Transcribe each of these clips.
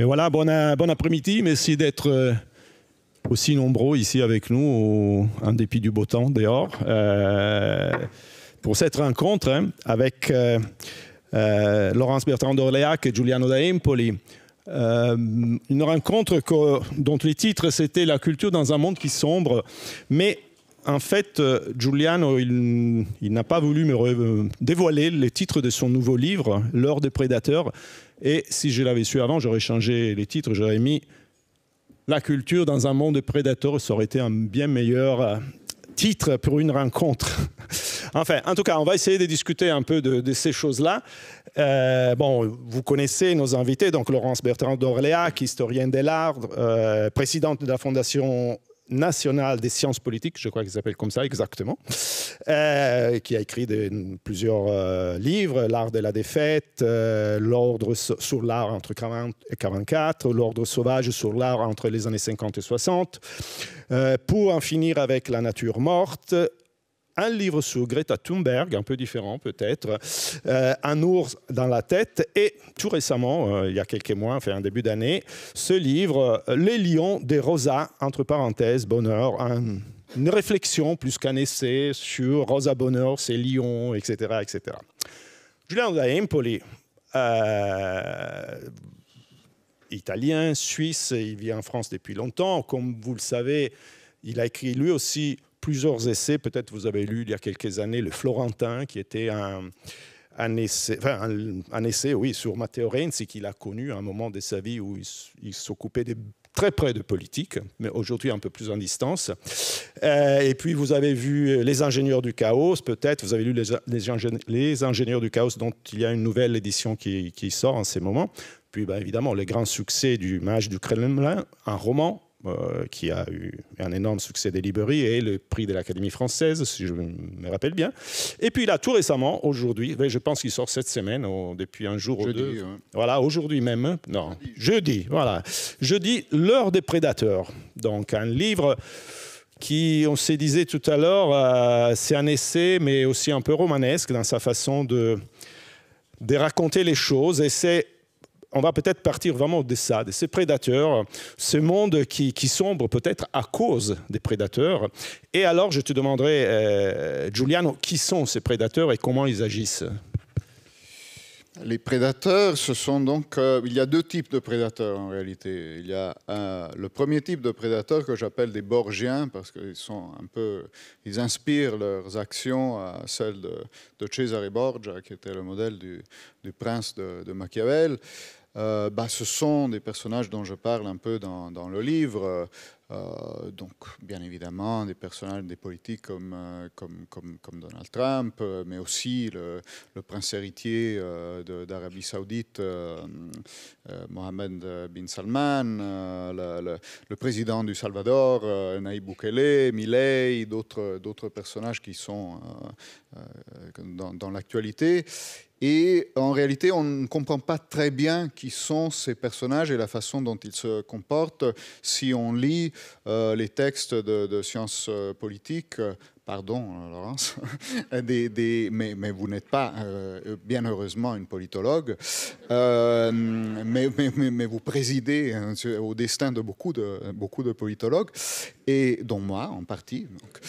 Mais voilà, bon après-midi. Merci d'être aussi nombreux ici avec nous, en dépit du beau temps dehors, pour cette rencontre avec Laurence Bertrand d'Orléac et Giuliano da Empoli. Une rencontre dont les titres c'était La culture dans un monde qui sombre, mais en fait Giuliano il n'a pas voulu me dévoiler les titres de son nouveau livre L'heure des prédateurs, et si je l'avais su avant j'aurais changé les titres, j'aurais mis La culture dans un monde de prédateurs, ça aurait été un bien meilleur titre pour une rencontre. Enfin, en tout cas, on va essayer de discuter un peu de ces choses-là. Bon, vous connaissez nos invités, donc Laurence Bertrand d'Orléac, historienne de l'art, présidente de la Fondation nationale des sciences politiques, je crois qu'il s'appelle comme ça exactement, qui a écrit plusieurs livres, L'art de la défaite, L'ordre sur l'art entre 40 et 44, L'ordre sauvage sur l'art entre les années 50 et 60, pour en finir avec La nature morte, un livre sur Greta Thunberg, un peu différent peut-être, Un ours dans la tête, et tout récemment, il y a quelques mois, enfin un début d'année, ce livre, Les lions des Rosa, entre parenthèses, bonheur, une réflexion plus qu'un essai sur Rosa Bonheur, ses lions, etc. etc. Giuliano da Empoli, italien, suisse, il vit en France depuis longtemps. Comme vous le savez, il a écrit lui aussi plusieurs essais. Peut-être vous avez lu il y a quelques années Le Florentin, qui était un essai oui, sur Matteo Renzi, qu'il a connu à un moment de sa vie où il s'occupait très près de politique, mais aujourd'hui un peu plus en distance. Et puis vous avez vu Les Ingénieurs du Chaos, peut-être, vous avez lu Les Ingénieurs du Chaos, dont il y a une nouvelle édition qui sort en ces moments. Puis ben, évidemment, le grand succès du Mage du Kremlin, un roman qui a eu un énorme succès des librairies et le prix de l'Académie française, si je me rappelle bien. Et puis là, tout récemment, aujourd'hui, je pense qu'il sort cette semaine, depuis un jour ou deux. Ouais. Voilà, aujourd'hui même. Non, jeudi, voilà. Jeudi, L'heure des prédateurs. Donc, un livre qui, on se disait tout à l'heure, c'est un essai, mais aussi un peu romanesque dans sa façon de raconter les choses. Et on va peut-être partir vraiment de ça, de ces prédateurs, ce monde qui sombre peut-être à cause des prédateurs. Et alors, je te demanderai, Giuliano, qui sont ces prédateurs et comment ils agissent? Les prédateurs, ce sont donc... il y a deux types de prédateurs en réalité. Il y a le premier type de prédateurs que j'appelle des Borgiens, parce qu'ils sont un peu... Ils inspirent leurs actions à celles de Cesare Borgia, qui était le modèle du prince de Machiavel. Ce sont des personnages dont je parle un peu dans le livre. Donc, bien évidemment, des personnages, des politiques comme Donald Trump, mais aussi le prince héritier d'Arabie Saoudite, Mohammed bin Salman, le président du Salvador, Nayib Bukele, Milei, d'autres personnages qui sont dans l'actualité. Et en réalité, on ne comprend pas très bien qui sont ces personnages et la façon dont ils se comportent si on lit les textes de sciences politiques. Pardon, Laurence, mais vous n'êtes pas, bien heureusement, une politologue, mais vous présidez au destin de beaucoup de politologues, et dont moi en partie. Donc.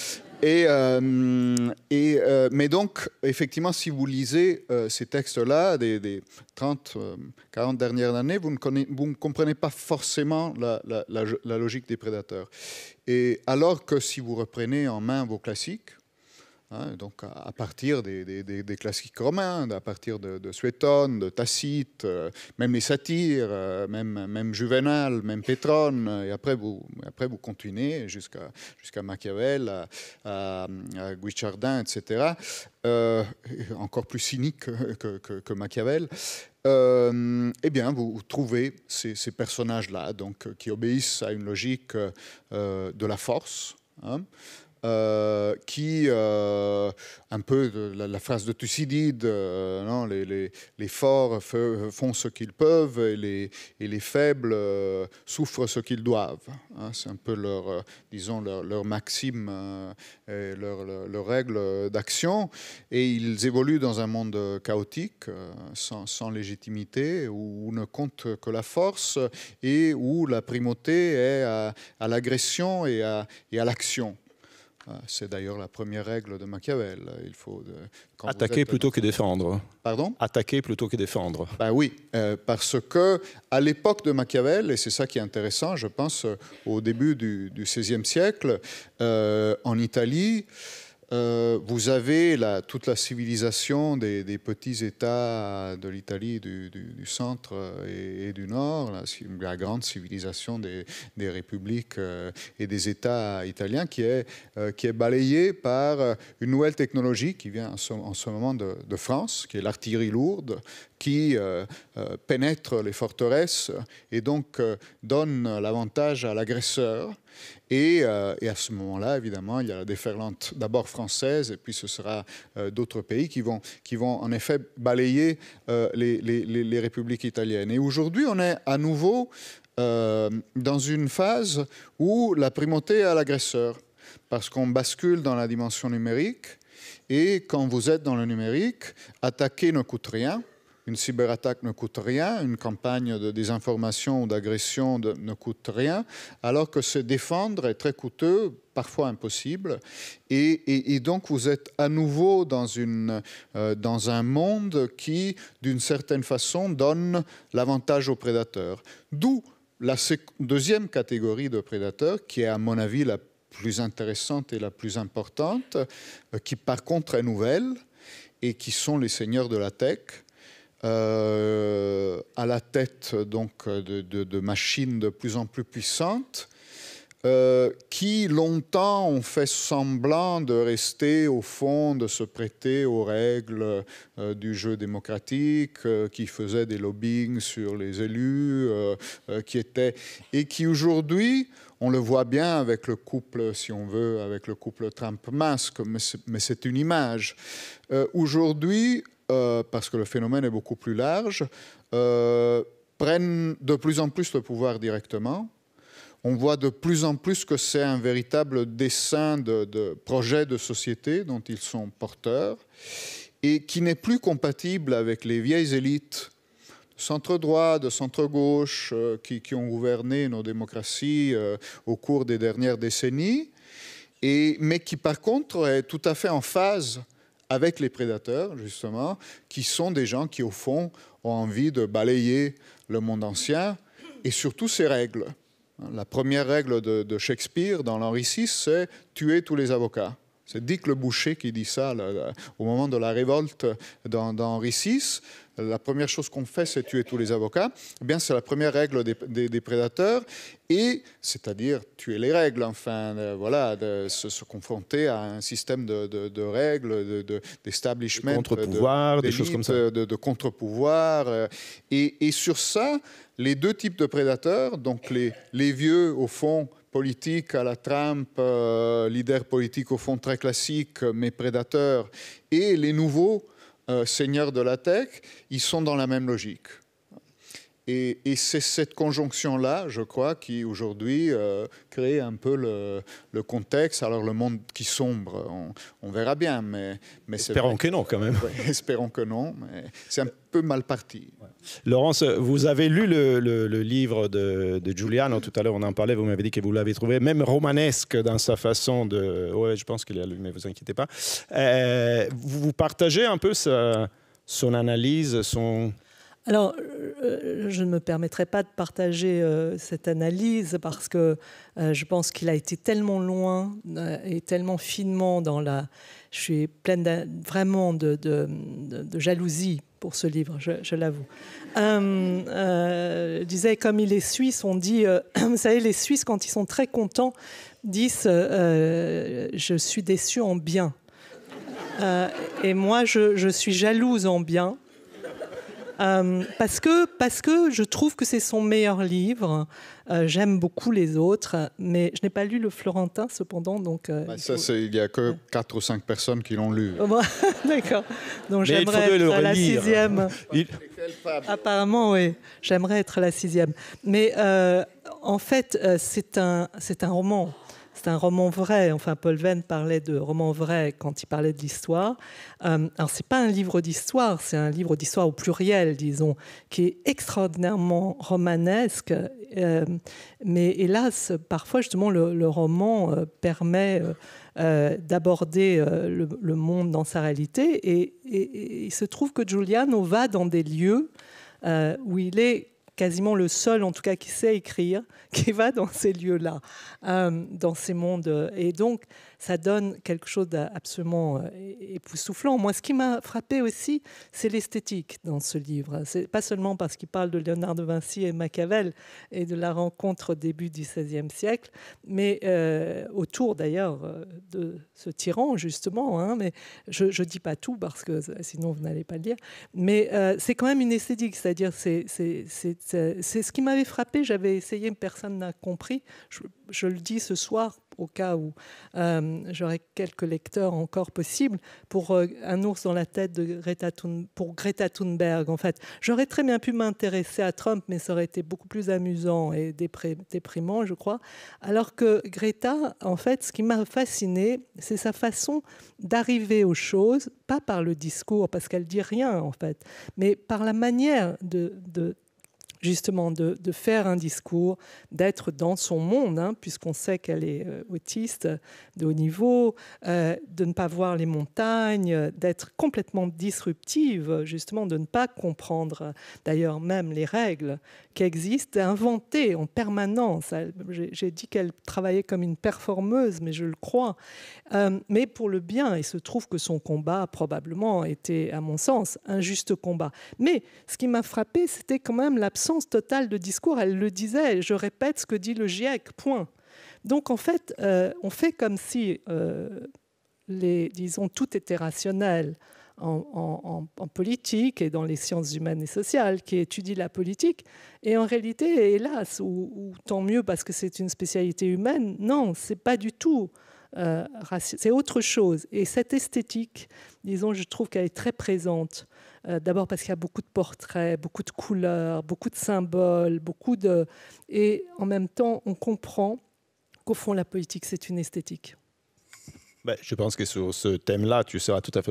Mais donc, effectivement, si vous lisez ces textes-là, des 30, 40 dernières années, vous ne comprenez pas forcément la logique des prédateurs. Et alors que si vous reprenez en main vos classiques, donc à partir des classiques romains, à partir de Suétone, de Tacite, même les satires, même Juvénal, même Pétrone, et après vous continuez jusqu'à Machiavel, à Guicciardin, etc., encore plus cynique que Machiavel. Eh bien, vous trouvez ces personnages-là, donc qui obéissent à une logique de la force, qui, un peu la phrase de Thucydide, non, les forts font ce qu'ils peuvent et les faibles souffrent ce qu'ils doivent. Hein, c'est un peu leur, disons, leur maxime, leur règle d'action. Et ils évoluent dans un monde chaotique, sans légitimité, où ne compte que la force et où la primauté est à l'agression et à l'action. C'est d'ailleurs la première règle de Machiavel. Il faut attaquer plutôt que défendre. Pardon ? Attaquer plutôt que défendre. Ben oui, parce que à l'époque de Machiavel, et c'est ça qui est intéressant, je pense au début du XVIe siècle, en Italie, vous avez toute la civilisation des petits États de l'Italie, du centre et du nord, la grande civilisation des républiques et des États italiens qui est balayée par une nouvelle technologie qui vient en ce moment de France, qui est l'artillerie lourde, qui pénètre les forteresses et donc donne l'avantage à l'agresseur. Et à ce moment-là, évidemment, il y a la déferlante d'abord française, et puis ce sera d'autres pays qui vont en effet balayer les républiques italiennes. Et aujourd'hui, on est à nouveau dans une phase où la primauté est à l'agresseur, parce qu'on bascule dans la dimension numérique, et quand vous êtes dans le numérique, attaquer ne coûte rien. Une cyberattaque ne coûte rien, une campagne de désinformation ou d'agression ne coûte rien, alors que se défendre est très coûteux, parfois impossible. Et donc vous êtes à nouveau dans un monde qui, d'une certaine façon, donne l'avantage aux prédateurs. D'où la deuxième catégorie de prédateurs, qui est à mon avis la plus intéressante et la plus importante, qui par contre est nouvelle, et qui sont les seigneurs de la tech, à la tête donc de machines de plus en plus puissantes, qui longtemps ont fait semblant de rester au fond, de se prêter aux règles du jeu démocratique, qui faisaient des lobbying sur les élus, et qui aujourd'hui, on le voit bien avec le couple, si on veut, avec le couple Trump-Musk, mais c'est une image. Aujourd'hui, parce que le phénomène est beaucoup plus large, prennent de plus en plus le pouvoir directement. On voit de plus en plus que c'est un véritable dessein de projet de société dont ils sont porteurs et qui n'est plus compatible avec les vieilles élites de centre-droit, de centre-gauche qui ont gouverné nos démocraties au cours des dernières décennies, mais qui par contre est tout à fait en phase avec les prédateurs, justement, qui sont des gens qui, au fond, ont envie de balayer le monde ancien et surtout ses règles. La première règle de Shakespeare dans l'Henri VI, c'est « tuer tous les avocats ». C'est Dick le Boucher qui dit ça au moment de la révolte dans Henri VI. La première chose qu'on fait, c'est tuer tous les avocats. Eh bien, c'est la première règle des prédateurs, et c'est-à-dire tuer les règles, enfin, voilà, de se confronter à un système de règles, d'establishment, contre-pouvoir, des choses comme ça, de contre-pouvoir. Et sur ça, les deux types de prédateurs, donc les vieux, au fond, politique à la Trump, leader politique au fond très classique, mais prédateur, et les nouveaux seigneurs de la tech, ils sont dans la même logique. Et c'est cette conjonction-là, je crois, qui aujourd'hui crée un peu le contexte. Alors le monde qui sombre, on verra bien, mais espérons que non, quand même. Ouais, espérons que non, mais c'est un peu mal parti. Ouais. Laurence, vous avez lu le livre de Giuliano, tout à l'heure on en parlait, vous m'avez dit que vous l'avez trouvé même romanesque dans sa façon de... Oui, je pense qu'il a lu, mais vous inquiétez pas. Vous partagez un peu son analyse, son... Alors, je ne me permettrai pas de partager cette analyse parce que je pense qu'il a été tellement loin et tellement finement dans la... Je suis pleine vraiment de jalousie pour ce livre, je l'avoue. Je disais, comme il est suisse, on dit... vous savez, les Suisses, quand ils sont très contents, disent « je suis déçu en bien ». Et moi, je suis jalouse en bien. parce que je trouve que c'est son meilleur livre. J'aime beaucoup les autres, mais je n'ai pas lu le Florentin cependant. Donc, il n'y a que 4 ou 5 personnes qui l'ont lu. D'accord. Donc j'aimerais être la 6e. Apparemment, oui. J'aimerais être la 6e. Mais en fait, c'est un roman. C'est un roman vrai. Enfin, Paul Venn parlait de roman vrai quand il parlait de l'histoire. Alors, c'est pas un livre d'histoire, c'est un livre d'histoire au pluriel, disons, qui est extraordinairement romanesque. Mais hélas, parfois, justement, le roman permet d'aborder le monde dans sa réalité. Et il se trouve que Giuliano va dans des lieux où il est quasiment le seul, en tout cas, qui sait écrire, qui va dans ces lieux-là, dans ces mondes. Et donc, ça donne quelque chose d'absolument époustouflant. Moi, ce qui m'a frappé aussi, c'est l'esthétique dans ce livre. C'est pas seulement parce qu'il parle de Léonard de Vinci et Machiavel et de la rencontre au début du XVIe siècle, mais autour d'ailleurs de ce tyran, justement. Hein, mais je ne dis pas tout parce que sinon vous n'allez pas le lire. Mais c'est quand même une esthétique, c'est-à-dire c'est ce qui m'avait frappé. J'avais essayé, personne n'a compris. Je le dis ce soir au cas où j'aurais quelques lecteurs encore possibles, pour Un ours dans la tête de Greta Thunberg. En fait, j'aurais très bien pu m'intéresser à Trump, mais ça aurait été beaucoup plus amusant et déprimant, je crois. Alors que Greta, en fait, ce qui m'a fasciné, c'est sa façon d'arriver aux choses, pas par le discours, parce qu'elle dit rien, en fait, mais par la manière justement de faire un discours, d'être dans son monde, hein, puisqu'on sait qu'elle est autiste de haut niveau, de ne pas voir les montagnes, d'être complètement disruptive, justement, de ne pas comprendre d'ailleurs même les règles qui existent, d'inventer en permanence. J'ai dit qu'elle travaillait comme une performeuse, mais je le crois, mais pour le bien. Il se trouve que son combat probablement était, à mon sens, un juste combat. Mais ce qui m'a frappé, c'était quand même l'absence totale de discours. Elle le disait, je répète ce que dit le GIEC, point. Donc en fait, on fait comme si, disons, tout était rationnel en politique et dans les sciences humaines et sociales qui étudient la politique. Et en réalité, hélas, ou tant mieux parce que c'est une spécialité humaine, non, c'est pas du tout. C'est autre chose. Et cette esthétique, disons, je trouve qu'elle est très présente. D'abord parce qu'il y a beaucoup de portraits, beaucoup de couleurs, beaucoup de symboles, et en même temps, on comprend qu'au fond, la politique, c'est une esthétique. Ben, je pense que sur ce thème-là, tu seras tout à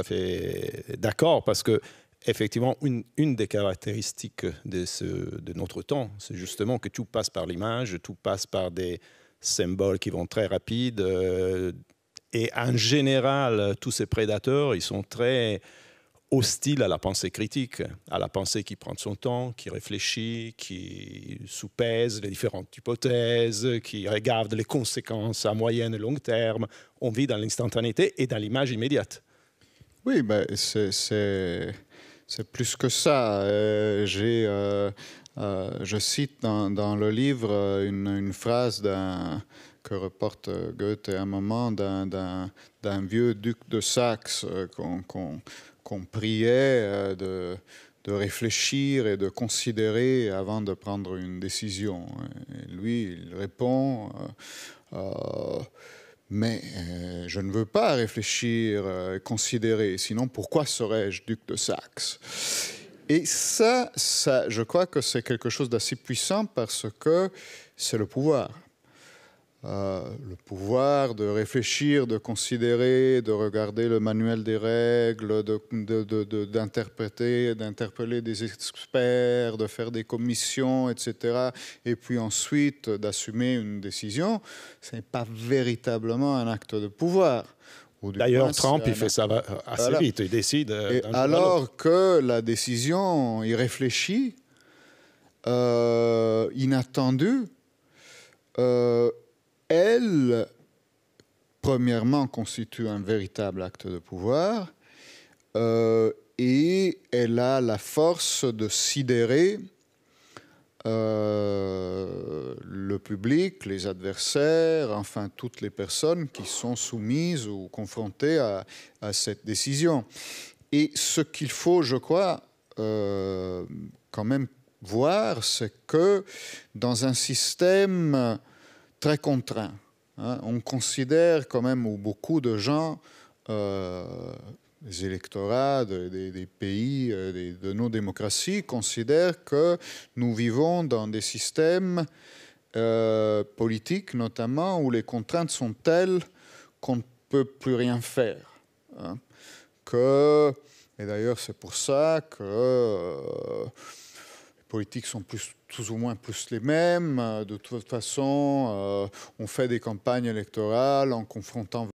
fait d'accord, parce que effectivement, une des caractéristiques de notre temps, c'est justement que tout passe par l'image, tout passe par des symboles qui vont très rapides, et en général, tous ces prédateurs, ils sont très hostiles à la pensée critique, à la pensée qui prend son temps, qui réfléchit, qui soupèse les différentes hypothèses, qui regarde les conséquences à moyen et long terme. On vit dans l'instantanéité et dans l'image immédiate. Oui, ben, c'est plus que ça. Je cite dans le livre une phrase que reporte Goethe à un moment d'un vieux duc de Saxe qu'on priait de réfléchir et de considérer avant de prendre une décision. Et lui, il répond mais je ne veux pas réfléchir et considérer, sinon pourquoi serais-je duc de Saxe? Et ça, je crois que c'est quelque chose d'assez puissant parce que c'est le pouvoir. Le pouvoir de réfléchir, de considérer, de regarder le manuel des règles, d'interpeller des experts, de faire des commissions, etc. Et puis ensuite d'assumer une décision, ce n'est pas véritablement un acte de pouvoir. D'ailleurs, Trump, il fait ça assez vite, il décide. Alors que la décision irréfléchie, inattendue, elle, premièrement, constitue un véritable acte de pouvoir et elle a la force de sidérer le public, les adversaires, enfin toutes les personnes qui sont soumises ou confrontées à cette décision. Et ce qu'il faut, je crois, quand même voir, c'est que dans un système très contraint, hein, on considère quand même, ou beaucoup de gens, les électorats des pays, de nos démocraties, considèrent que nous vivons dans des systèmes politiques, notamment, où les contraintes sont telles qu'on ne peut plus rien faire. Hein, et d'ailleurs, c'est pour ça que les politiques sont plus ou moins plus les mêmes. De toute façon, on fait des campagnes électorales en confrontant